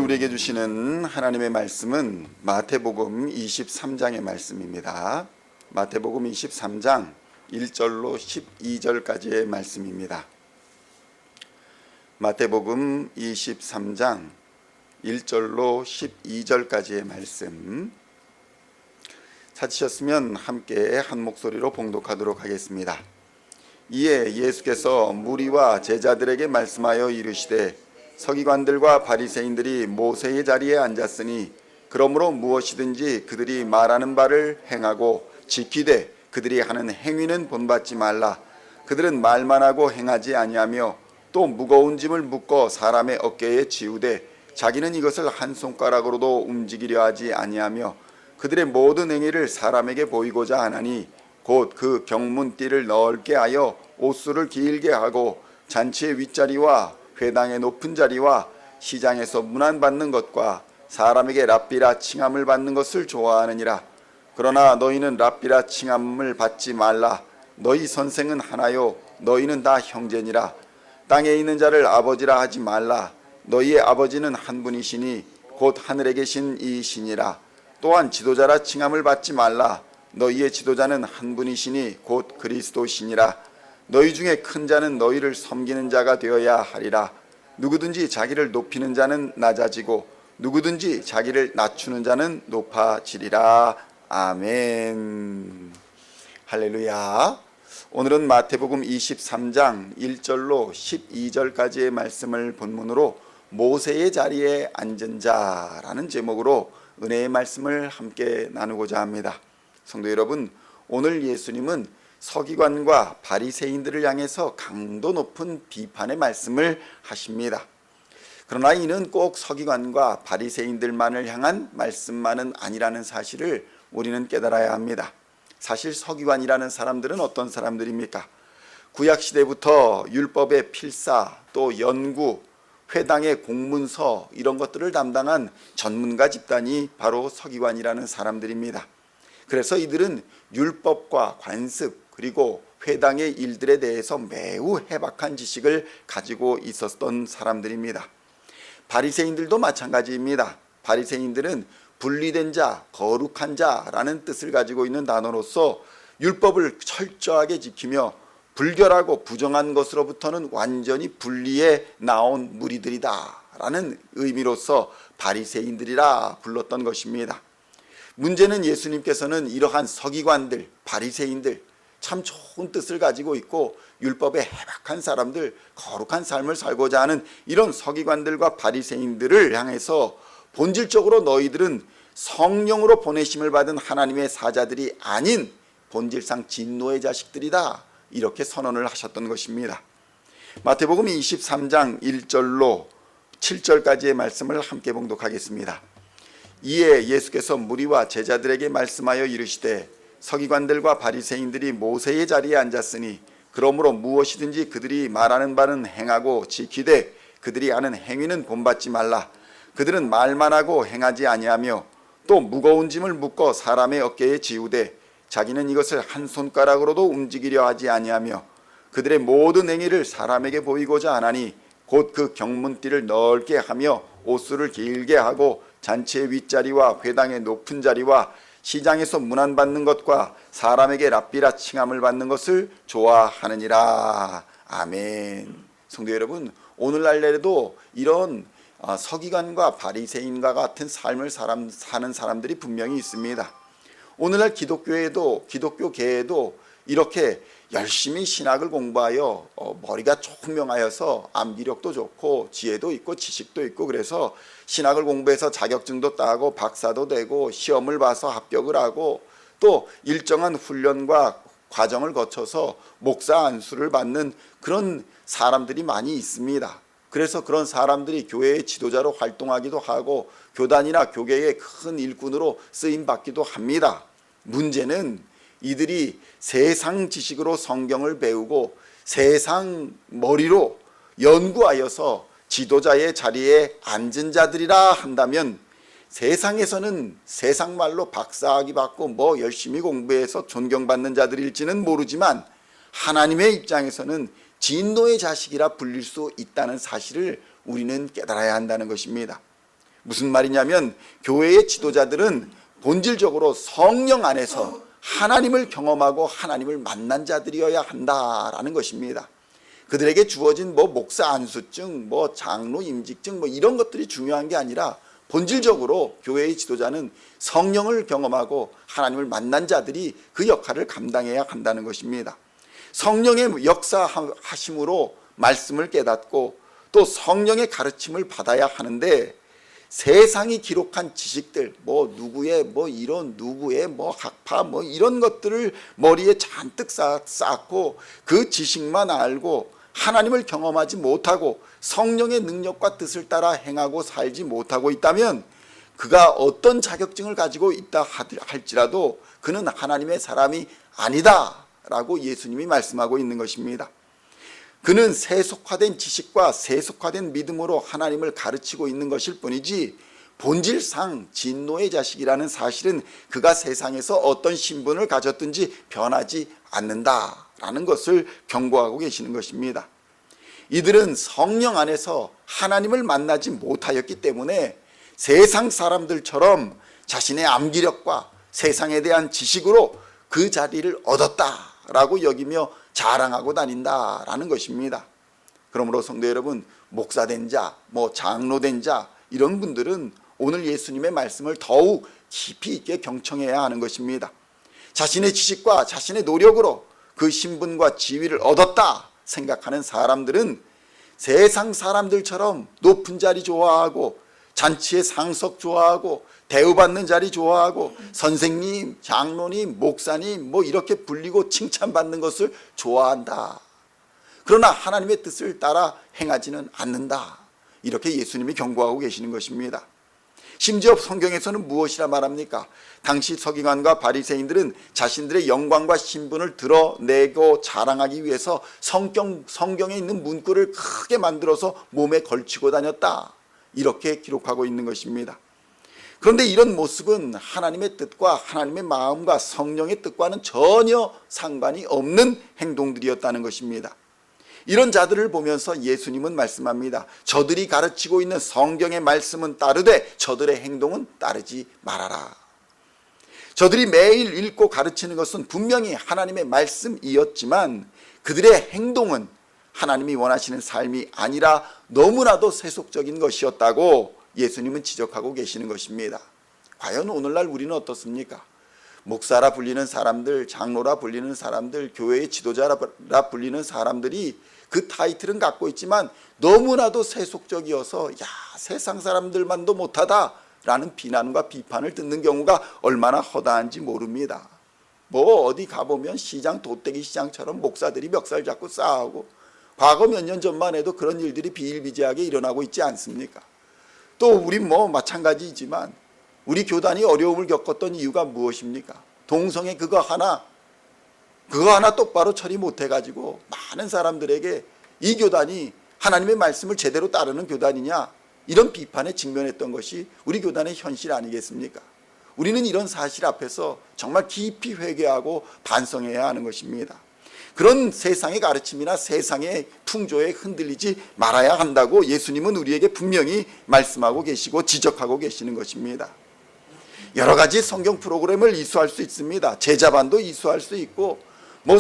우리에게 주시는 하나님의 말씀은 마태복음 23장의 말씀입니다. 마태복음 23장 1절로 12절까지의 말씀입니다. 마태복음 23장 1절로 12절까지의 말씀 찾으셨으면 함께 한 목소리로 봉독하도록 하겠습니다. 이에 예수께서 무리와 제자들에게 말씀하여 이르시되 서기관들과 바리새인들이 모세의 자리에 앉았으니 그러므로 무엇이든지 그들이 말하는 바를 행하고 지키되 그들이 하는 행위는 본받지 말라. 그들은 말만 하고 행하지 아니하며 또 무거운 짐을 묶어 사람의 어깨에 지우되 자기는 이것을 한 손가락으로도 움직이려 하지 아니하며 그들의 모든 행위를 사람에게 보이고자 하나니 곧 그 경문띠를 넓게 하여 옷수를 길게 하고 잔치의 윗자리와 회당의 높은 자리와 시장에서 문안받는 것과 사람에게 랍비라 칭함을 받는 것을 좋아하느니라. 그러나 너희는 랍비라 칭함을 받지 말라. 너희 선생은 하나요 너희는 다 형제니라. 땅에 있는 자를 아버지라 하지 말라. 너희의 아버지는 한 분이시니 곧 하늘에 계신 이이시니라. 또한 지도자라 칭함을 받지 말라. 너희의 지도자는 한 분이시니 곧 그리스도시니라. 너희 중에 큰 자는 너희를 섬기는 자가 되어야 하리라. 누구든지 자기를 높이는 자는 낮아지고 누구든지 자기를 낮추는 자는 높아지리라. 아멘. 할렐루야. 오늘은 마태복음 23장 1절로 12절까지의 말씀을 본문으로 모세의 자리에 앉은 자라는 제목으로 은혜의 말씀을 함께 나누고자 합니다. 성도 여러분, 오늘 예수님은 서기관과 바리새인들을 향해서 강도 높은 비판의 말씀을 하십니다. 그러나 이는 꼭 서기관과 바리새인들만을 향한 말씀만은 아니라는 사실을 우리는 깨달아야 합니다. 사실 서기관이라는 사람들은 어떤 사람들입니까? 구약시대부터 율법의 필사, 또 연구, 회당의 공문서 이런 것들을 담당한 전문가 집단이 바로 서기관이라는 사람들입니다. 그래서 이들은 율법과 관습 그리고 회당의 일들에 대해서 매우 해박한 지식을 가지고 있었던 사람들입니다. 바리새인들도 마찬가지입니다. 바리새인들은 분리된 자, 거룩한 자라는 뜻을 가지고 있는 단어로서 율법을 철저하게 지키며 불결하고 부정한 것으로부터는 완전히 분리해 나온 무리들이다 라는 의미로서 바리새인들이라 불렀던 것입니다. 문제는 예수님께서는 이러한 서기관들, 바리새인들 참 좋은 뜻을 가지고 있고 율법에 해박한 사람들, 거룩한 삶을 살고자 하는 이런 서기관들과 바리새인들을 향해서 본질적으로 너희들은 성령으로 보내심을 받은 하나님의 사자들이 아닌 본질상 진노의 자식들이다 이렇게 선언을 하셨던 것입니다. 마태복음 23장 1절로 7절까지의 말씀을 함께 봉독하겠습니다. 이에 예수께서 무리와 제자들에게 말씀하여 이르시되 서기관들과 바리새인들이 모세의 자리에 앉았으니 그러므로 무엇이든지 그들이 말하는 바는 행하고 지키되 그들이 하는 행위는 본받지 말라. 그들은 말만 하고 행하지 아니하며 또 무거운 짐을 묶어 사람의 어깨에 지우되 자기는 이것을 한 손가락으로도 움직이려 하지 아니하며 그들의 모든 행위를 사람에게 보이고자 하나니 곧 그 경문띠를 넓게 하며 옷수를 길게 하고 잔치의 윗자리와 회당의 높은 자리와 시장에서 문안받는 것과 사람에게 랍비라 칭함을 받는 것을 좋아하느니라. 아멘. 성도 여러분, 오늘날에도 이런 서기관과 바리새인과 같은 삶을 사는 사람들이 분명히 있습니다. 오늘날 기독교계에도 이렇게 열심히 신학을 공부하여 머리가 총명하여서 암기력도 좋고 지혜도 있고 지식도 있고 그래서 신학을 공부해서 자격증도 따고 박사도 되고 시험을 봐서 합격을 하고 또 일정한 훈련과 과정을 거쳐서 목사 안수를 받는 그런 사람들이 많이 있습니다. 그래서 그런 사람들이 교회의 지도자로 활동하기도 하고 교단이나 교계의 큰 일꾼으로 쓰임받기도 합니다. 문제는 이들이 세상 지식으로 성경을 배우고 세상 머리로 연구하여서 지도자의 자리에 앉은 자들이라 한다면 세상에서는 세상 말로 박사학위 받고 뭐 열심히 공부해서 존경받는 자들일지는 모르지만 하나님의 입장에서는 진노의 자식이라 불릴 수 있다는 사실을 우리는 깨달아야 한다는 것입니다. 무슨 말이냐면 교회의 지도자들은 본질적으로 성령 안에서 하나님을 경험하고 하나님을 만난 자들이어야 한다라는 것입니다. 그들에게 주어진 목사 안수증, 장로 임직증 이런 것들이 중요한 게 아니라 본질적으로 교회의 지도자는 성령을 경험하고 하나님을 만난 자들이 그 역할을 감당해야 한다는 것입니다. 성령의 역사하심으로 말씀을 깨닫고 또 성령의 가르침을 받아야 하는데, 세상이 기록한 지식들, 누구의 이론, 누구의 학파 이런 것들을 머리에 잔뜩 쌓고 그 지식만 알고 하나님을 경험하지 못하고 성령의 능력과 뜻을 따라 행하고 살지 못하고 있다면, 그가 어떤 자격증을 가지고 있다 할지라도 그는 하나님의 사람이 아니다 라고 예수님이 말씀하고 있는 것입니다. 그는 세속화된 지식과 세속화된 믿음으로 하나님을 가르치고 있는 것일 뿐이지, 본질상 진노의 자식이라는 사실은 그가 세상에서 어떤 신분을 가졌든지 변하지 않는다라는 것을 경고하고 계시는 것입니다. 이들은 성령 안에서 하나님을 만나지 못하였기 때문에 세상 사람들처럼 자신의 암기력과 세상에 대한 지식으로 그 자리를 얻었다라고 여기며 자랑하고 다닌다라는 것입니다. 그러므로 성도 여러분, 목사된 자, 장로된 자 이런 분들은 오늘 예수님의 말씀을 더욱 깊이 있게 경청해야 하는 것입니다. 자신의 지식과 자신의 노력으로 그 신분과 지위를 얻었다 생각하는 사람들은 세상 사람들처럼 높은 자리 좋아하고 잔치의 상석 좋아하고 대우받는 자리 좋아하고 선생님, 장로님, 목사님 이렇게 불리고 칭찬받는 것을 좋아한다. 그러나 하나님의 뜻을 따라 행하지는 않는다. 이렇게 예수님이 경고하고 계시는 것입니다. 심지어 성경에서는 무엇이라 말합니까? 당시 서기관과 바리새인들은 자신들의 영광과 신분을 드러내고 자랑하기 위해서 성경에 있는 문구를 크게 만들어서 몸에 걸치고 다녔다. 이렇게 기록하고 있는 것입니다. 그런데 이런 모습은 하나님의 뜻과 하나님의 마음과 성령의 뜻과는 전혀 상관이 없는 행동들이었다는 것입니다. 이런 자들을 보면서 예수님은 말씀합니다. 저들이 가르치고 있는 성경의 말씀은 따르되 저들의 행동은 따르지 말아라. 저들이 매일 읽고 가르치는 것은 분명히 하나님의 말씀이었지만 그들의 행동은 하나님이 원하시는 삶이 아니라 너무나도 세속적인 것이었다고 예수님은 지적하고 계시는 것입니다. 과연 오늘날 우리는 어떻습니까? 목사라 불리는 사람들, 장로라 불리는 사람들, 교회의 지도자라 불리는 사람들이 그 타이틀은 갖고 있지만 너무나도 세속적이어서 세상 사람들만도 못하다 라는 비난과 비판을 듣는 경우가 얼마나 허다한지 모릅니다. 어디 가보면 시장, 도떼기 시장처럼 목사들이 멱살 잡고 싸우고, 과거 몇 년 전만 해도 그런 일들이 비일비재하게 일어나고 있지 않습니까? 또 우리 마찬가지이지만 우리 교단이 어려움을 겪었던 이유가 무엇입니까? 동성애 그거 하나 똑바로 처리 못해가지고 많은 사람들에게 이 교단이 하나님의 말씀을 제대로 따르는 교단이냐, 이런 비판에 직면했던 것이 우리 교단의 현실 아니겠습니까? 우리는 이런 사실 앞에서 정말 깊이 회개하고 반성해야 하는 것입니다. 그런 세상의 가르침이나 세상의 풍조에 흔들리지 말아야 한다고 예수님은 우리에게 분명히 말씀하고 계시고 지적하고 계시는 것입니다. 여러 가지 성경 프로그램을 이수할 수 있습니다. 제자반도 이수할 수 있고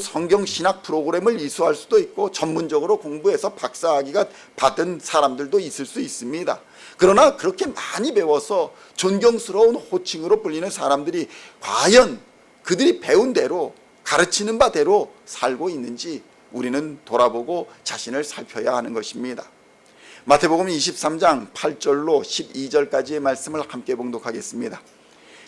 성경 신학 프로그램을 이수할 수도 있고 전문적으로 공부해서 박사학위가 받은 사람들도 있을 수 있습니다. 그러나 그렇게 많이 배워서 존경스러운 호칭으로 불리는 사람들이 과연 그들이 배운 대로 가르치는 바대로 살고 있는지 우리는 돌아보고 자신을 살펴야 하는 것입니다. 마태복음 23장 8절로 12절까지의 말씀을 함께 봉독하겠습니다.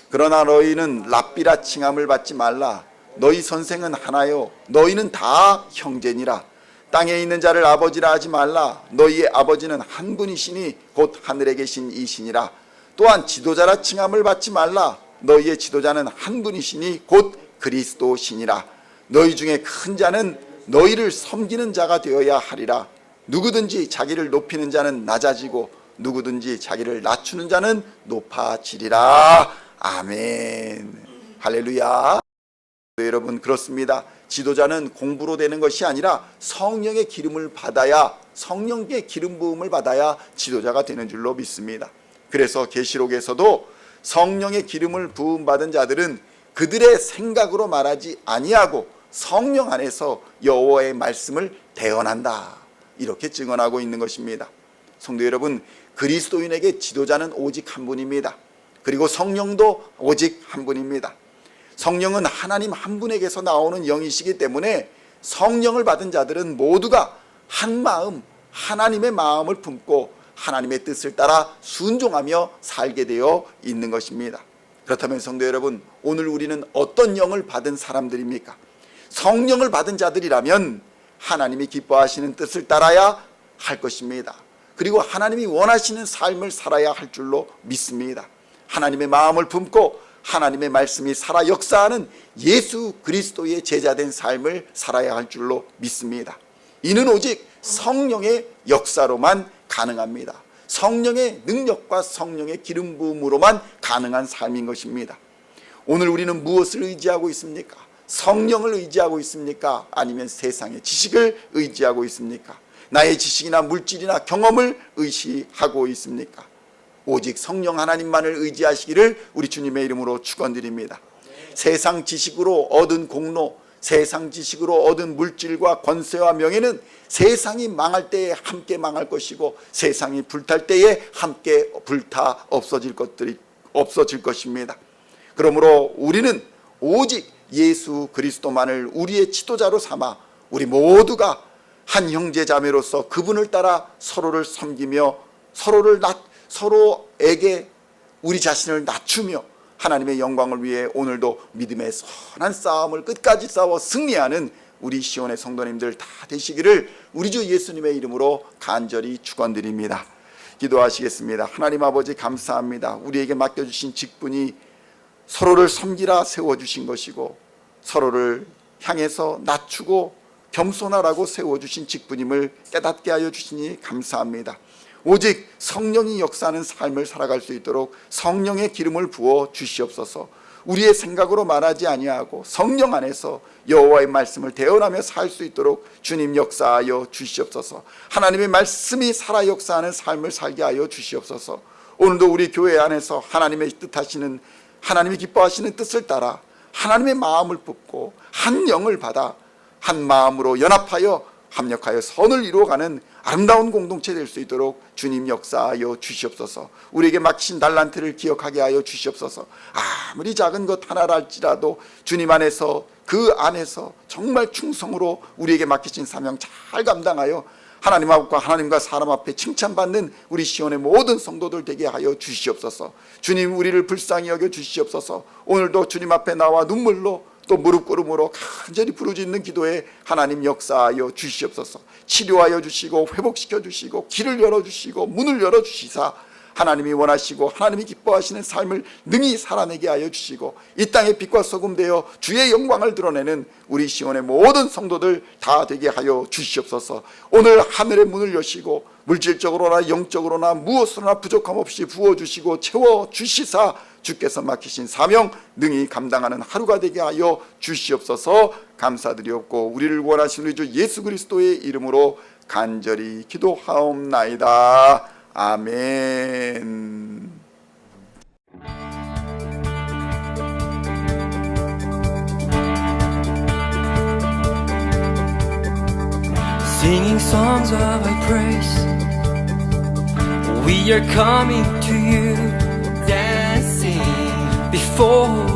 그러나 너희는 랍비라 칭함을 받지 말라. 너희 선생은 하나요 너희는 다 형제니라. 땅에 있는 자를 아버지라 하지 말라. 너희의 아버지는 한 분이시니 곧 하늘에 계신 이시니라. 또한 지도자라 칭함을 받지 말라. 너희의 지도자는 한 분이시니 곧 그리스도시니라. 너희 중에 큰 자는 너희를 섬기는 자가 되어야 하리라. 누구든지 자기를 높이는 자는 낮아지고 누구든지 자기를 낮추는 자는 높아지리라. 아멘. 할렐루야. 여러분, 그렇습니다. 지도자는 공부로 되는 것이 아니라 성령의 기름을 받아야, 성령의 기름 부음을 받아야 지도자가 되는 줄로 믿습니다. 그래서 계시록에서도 성령의 기름을 부음받은 자들은 그들의 생각으로 말하지 아니하고 성령 안에서 여호와의 말씀을 대언한다, 이렇게 증언하고 있는 것입니다. 성도 여러분, 그리스도인에게 지도자는 오직 한 분입니다. 그리고 성령도 오직 한 분입니다. 성령은 하나님 한 분에게서 나오는 영이시기 때문에 성령을 받은 자들은 모두가 한 마음, 하나님의 마음을 품고 하나님의 뜻을 따라 순종하며 살게 되어 있는 것입니다. 그렇다면 성도 여러분, 오늘 우리는 어떤 영을 받은 사람들입니까? 성령을 받은 자들이라면 하나님이 기뻐하시는 뜻을 따라야 할 것입니다. 그리고 하나님이 원하시는 삶을 살아야 할 줄로 믿습니다. 하나님의 마음을 품고 하나님의 말씀이 살아 역사하는 예수 그리스도의 제자된 삶을 살아야 할 줄로 믿습니다. 이는 오직 성령의 역사로만 가능합니다. 성령의 능력과 성령의 기름 부음으로만 가능한 삶인 것입니다. 오늘 우리는 무엇을 의지하고 있습니까? 성령을 의지하고 있습니까? 아니면 세상의 지식을 의지하고 있습니까? 나의 지식이나 물질이나 경험을 의지하고 있습니까? 오직 성령 하나님만을 의지하시기를 우리 주님의 이름으로 축원드립니다. 세상 지식으로 얻은 공로, 세상 지식으로 얻은 물질과 권세와 명예는 세상이 망할 때에 함께 망할 것이고 세상이 불탈 때에 함께 불타 없어질 것입니다. 그러므로 우리는 오직 예수 그리스도만을 우리의 지도자로 삼아 우리 모두가 한 형제 자매로서 그분을 따라 서로를 섬기며 서로에게 우리 자신을 낮추며 하나님의 영광을 위해 오늘도 믿음의 선한 싸움을 끝까지 싸워 승리하는 우리 시온의 성도님들 다 되시기를 우리 주 예수님의 이름으로 간절히 축원드립니다. 기도하시겠습니다. 하나님 아버지, 감사합니다. 우리에게 맡겨주신 직분이 서로를 섬기라 세워주신 것이고 서로를 향해서 낮추고 겸손하라고 세워주신 직분임을 깨닫게 하여 주시니 감사합니다. 오직 성령이 역사하는 삶을 살아갈 수 있도록 성령의 기름을 부어 주시옵소서. 우리의 생각으로 말하지 아니하고 성령 안에서 여호와의 말씀을 대언하며 살 수 있도록 주님 역사하여 주시옵소서. 하나님의 말씀이 살아 역사하는 삶을 살게 하여 주시옵소서. 오늘도 우리 교회 안에서 하나님의 뜻하시는, 하나님이 기뻐하시는 뜻을 따라 하나님의 마음을 품고 한 영을 받아 한 마음으로 연합하여 합력하여 선을 이루어가는 아름다운 공동체 될 수 있도록 주님 역사하여 주시옵소서. 우리에게 맡기신 달란트를 기억하게 하여 주시옵소서. 아무리 작은 것 하나랄지라도 주님 안에서, 그 안에서 정말 충성으로 우리에게 맡기신 사명 잘 감당하여 하나님과 사람 앞에 칭찬받는 우리 시온의 모든 성도들 되게 하여 주시옵소서. 주님, 우리를 불쌍히 여겨 주시옵소서. 오늘도 주님 앞에 나와 눈물로 또 무릎꿇음으로 간절히 부르짖는 기도에 하나님 역사하여 주시옵소서. 치료하여 주시고 회복시켜 주시고 길을 열어주시고 문을 열어주시사 하나님이 원하시고 하나님이 기뻐하시는 삶을 능히 살아내게 하여 주시고 이 땅의 빛과 소금 되어 주의 영광을 드러내는 우리 시온의 모든 성도들 다 되게 하여 주시옵소서. 오늘 하늘의 문을 여시고 물질적으로나 영적으로나 무엇으로나 부족함 없이 부어주시고 채워주시사 주께서 맡기신 사명 능히 감당하는 하루가 되게 하여 주시옵소서. 감사드리옵고 우리를 원하시는 우리 주 예수 그리스도의 이름으로 간절히 기도하옵나이다. 아멘. Singing songs of thy praise, we are coming to you, dancing before